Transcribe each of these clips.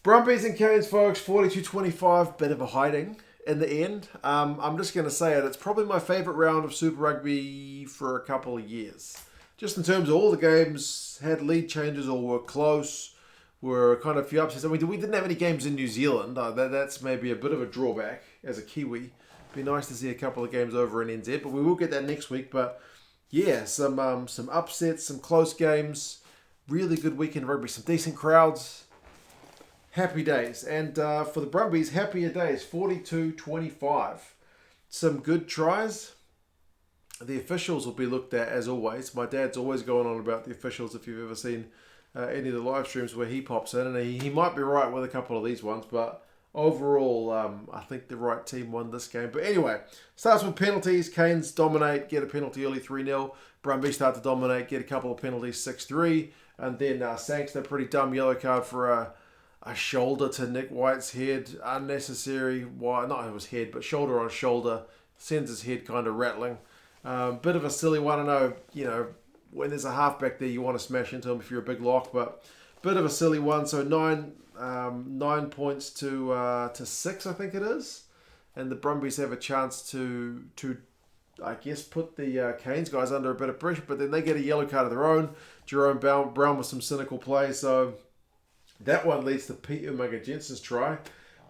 Brumbies and Canes, folks, 42-25, bit of a hiding in the end. I'm just going to say it. It's probably my favourite round of Super Rugby for a couple of years. Just in terms of all the games had lead changes or were close, were kind of a few upsets. I mean, we didn't have any games in New Zealand. That's maybe a bit of a drawback as a Kiwi. Be nice to see a couple of games over in NZ, but we will get that next week. But yeah, some upsets, some close games, really good weekend of rugby, some decent crowds. Happy days. And for the Brumbies, happier days, 42-25. Some good tries. The officials will be looked at as always. My dad's always going on about the officials if you've ever seen any of the live streams where he pops in. And he might be right with a couple of these ones, but overall, I think the right team won this game. But anyway, starts with penalties. Canes dominate, get a penalty early 3-0. Brumbies start to dominate, get a couple of penalties 6-3. And then Sanks, a pretty dumb yellow card for a shoulder to Nick White's head. Unnecessary. Well, not his head, but shoulder on shoulder. Sends his head kind of rattling. Bit of a silly one. I know, when there's a halfback there, you want to smash into him if you're a big lock, but bit of a silly one. So 9 points to 6, I think it is. And the Brumbies have a chance to I guess, put the Canes guys under a bit of pressure, but then they get a yellow card of their own. Jerome Brown with some cynical play, so that one leads to Pete Umaga Jensen's try,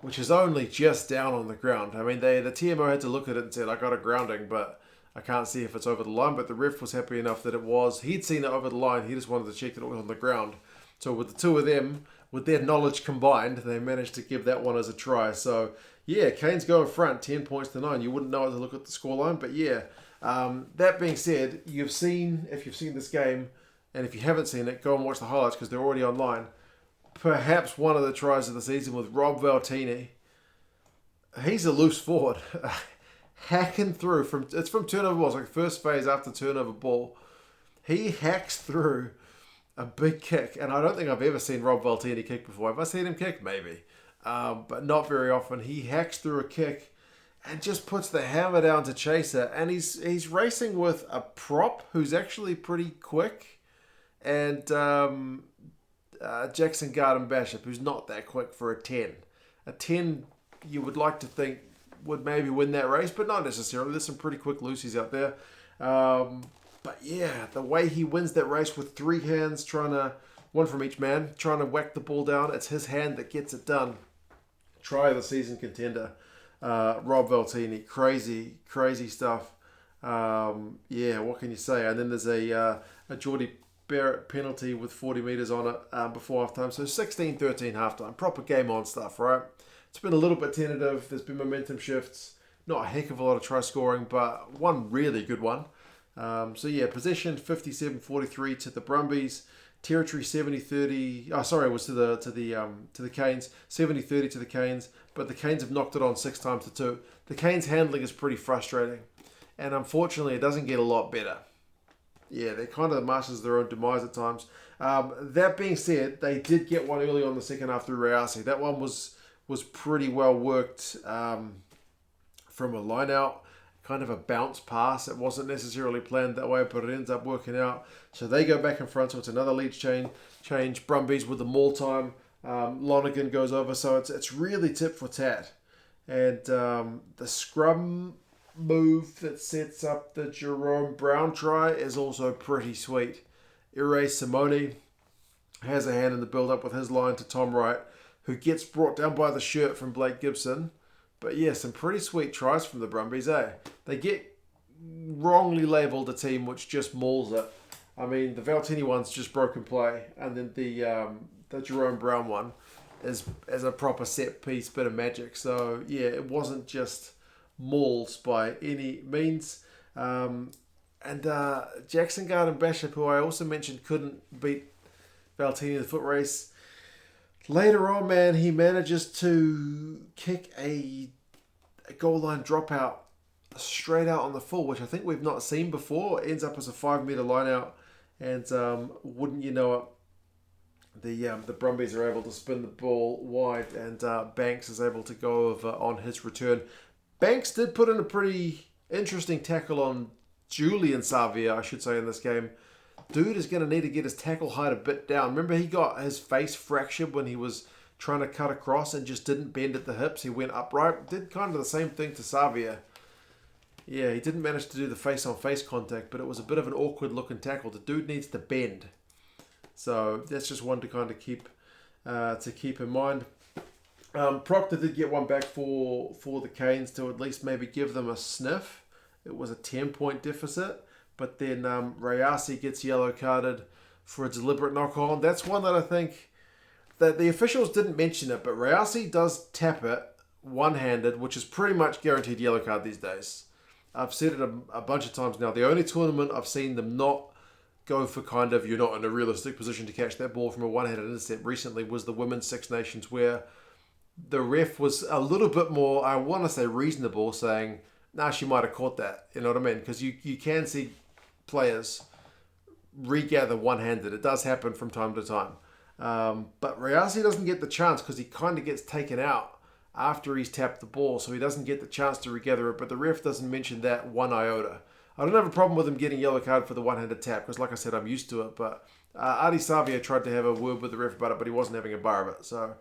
which is only just down on the ground. I mean, the TMO had to look at it and said, I got a grounding, but I can't see if it's over the line. But the ref was happy enough that it was. He'd seen it over the line. He just wanted to check that it was on the ground. So with the two of them, with their knowledge combined, they managed to give that one as a try. So, yeah, Canes go in front, 10 points to 9. You wouldn't know it to look at the scoreline, but yeah. That being said, if you've seen this game, and if you haven't seen it, go and watch the highlights because they're already online. Perhaps one of the tries of the season with Rob Valtini. He's a loose forward. Hacking through it's from turnover ball. It's like first phase after turnover ball. He hacks through a big kick. And I don't think I've ever seen Rob Valtini kick before. Have I seen him kick? Maybe. But not very often. He hacks through a kick and just puts the hammer down to chase it. And he's racing with a prop who's actually pretty quick. And Jackson Garden Bishop, who's not that quick for a 10. A 10, you would like to think, would maybe win that race, but not necessarily. There's some pretty quick loosies out there. But yeah, the way he wins that race with three hands, one from each man, trying to whack the ball down, it's his hand that gets it done. Try of the season contender, Rob Valtini. Crazy, crazy stuff. Yeah, what can you say? And then there's a Geordie Barrett penalty with 40 metres on it before halftime. So 16-13 halftime. Proper game on stuff, right? It's been a little bit tentative. There's been momentum shifts. Not a heck of a lot of try scoring, but one really good one. So yeah, possession 57-43 to the Brumbies. Territory 70-30. Oh, sorry, it was to the Canes. 70-30 to the Canes. But the Canes have knocked it on 6 times to 2. The Canes handling is pretty frustrating. And unfortunately, it doesn't get a lot better. Yeah, they're kind of the masters of their own demise at times. That being said, they did get one early on the second half through Reasi. That one was pretty well worked from a line out, kind of a bounce pass. It wasn't necessarily planned that way, but it ends up working out. So they go back in front, so it's another lead change. Brumbies with the maul time. Lonergan goes over, so it's really tit for tat. And the scrum move that sets up the Jerome Brown try is also pretty sweet. Ire Simone has a hand in the build-up with his line to Tom Wright, who gets brought down by the shirt from Blake Gibson. But yeah, some pretty sweet tries from the Brumbies, eh? They get wrongly labelled a team which just mauls it. I mean, the Valtini one's just broken play, and then the Jerome Brown one is a proper set piece bit of magic. So yeah, it wasn't just mauls by any means. And Jackson Garden Bishop, who I also mentioned couldn't beat Valtini in the foot race. Later on, man, he manages to kick a goal line dropout straight out on the full, which I think we've not seen before. It ends up as a 5 metre line out, and wouldn't you know it, the Brumbies are able to spin the ball wide, and Banks is able to go over on his return. Banks did put in a pretty interesting tackle on Julian Savia, I should say, in this game. Dude is going to need to get his tackle height a bit down. Remember, he got his face fractured when he was trying to cut across and just didn't bend at the hips. He went upright. Did kind of the same thing to Savia. Yeah, he didn't manage to do the face-on-face contact, but it was a bit of an awkward-looking tackle. The dude needs to bend. So that's just one to kind of keep in mind. Proctor did get one back for the Canes to at least maybe give them a sniff. It was a 10-point deficit, but then Rayasi gets yellow carded for a deliberate knock-on. That's one that I think that the officials didn't mention it, but Rayasi does tap it one-handed, which is pretty much guaranteed yellow card these days. I've said it a bunch of times now. The only tournament I've seen them not go for kind of, you're not in a realistic position to catch that ball from a one-handed intercept recently was the Women's Six Nations, where the ref was a little bit more, I want to say reasonable, saying, nah, she might have caught that. You know what I mean? Because you can see players regather one-handed. It does happen from time to time. But Rayasi doesn't get the chance because he kind of gets taken out after he's tapped the ball, so he doesn't get the chance to regather it, but the ref doesn't mention that one iota. I don't have a problem with him getting yellow card for the one-handed tap, because like I said, I'm used to it, but Adi Savia tried to have a word with the ref about it, but he wasn't having a bar of it. So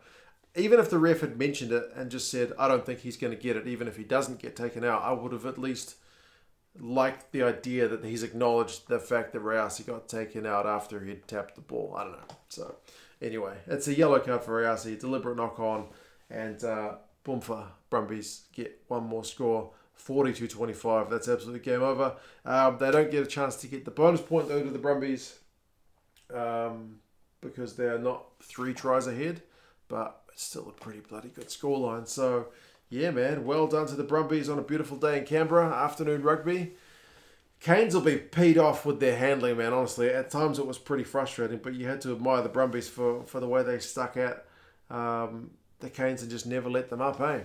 even if the ref had mentioned it and just said, I don't think he's going to get it, even if he doesn't get taken out, I would have at least liked the idea that he's acknowledged the fact that Rayasi got taken out after he'd tapped the ball. I don't know. So anyway, it's a yellow card for Rayasi, deliberate knock-on, and Boomfa Brumbies get one more score, 42-25. That's absolutely game over. They don't get a chance to get the bonus point, though, to the Brumbies because they are not 3 tries ahead, but it's still a pretty bloody good scoreline. So, yeah, man, well done to the Brumbies on a beautiful day in Canberra, afternoon rugby. Canes will be peed off with their handling, man, honestly. At times it was pretty frustrating, but you had to admire the Brumbies for the way they stuck at the Canes and just never let them up, eh?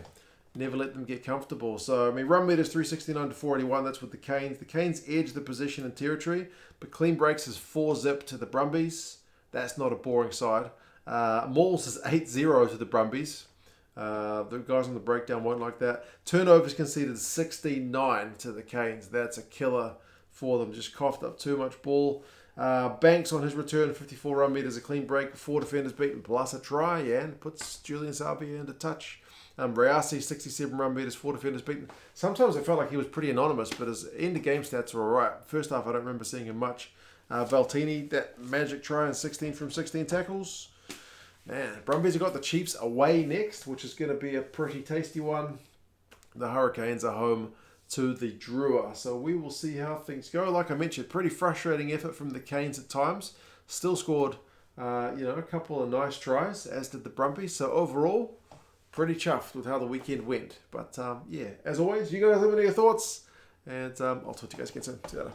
Never let them get comfortable. So, I mean, run meters 369 to 481. That's with the Canes. The Canes edge the position and territory, but clean breaks is 4-zip to the Brumbies. That's not a boring side. Mauls is 8-0 to the Brumbies. The guys on the breakdown won't like that. Turnovers conceded 69 to the Canes. That's a killer for them. Just coughed up too much ball. Banks on his return, 54 run meters, a clean break, 4 defenders beaten plus a try, yeah, and puts Julian Savia into touch. Rayasi, 67 run meters, 4 defenders beaten. Sometimes I felt like he was pretty anonymous, but his end of game stats were alright. First half, I don't remember seeing him much. Valtini, that magic try and 16 from 16 tackles. Man, Brumbies have got the Chiefs away next, which is going to be a pretty tasty one. The Hurricanes are home to the Drua. So we will see how things go. Like I mentioned, pretty frustrating effort from the Canes at times. Still scored, a couple of nice tries, as did the Brumbies. So overall, pretty chuffed with how the weekend went. But yeah, as always, you guys have any thoughts? And I'll talk to you guys again soon. See you later.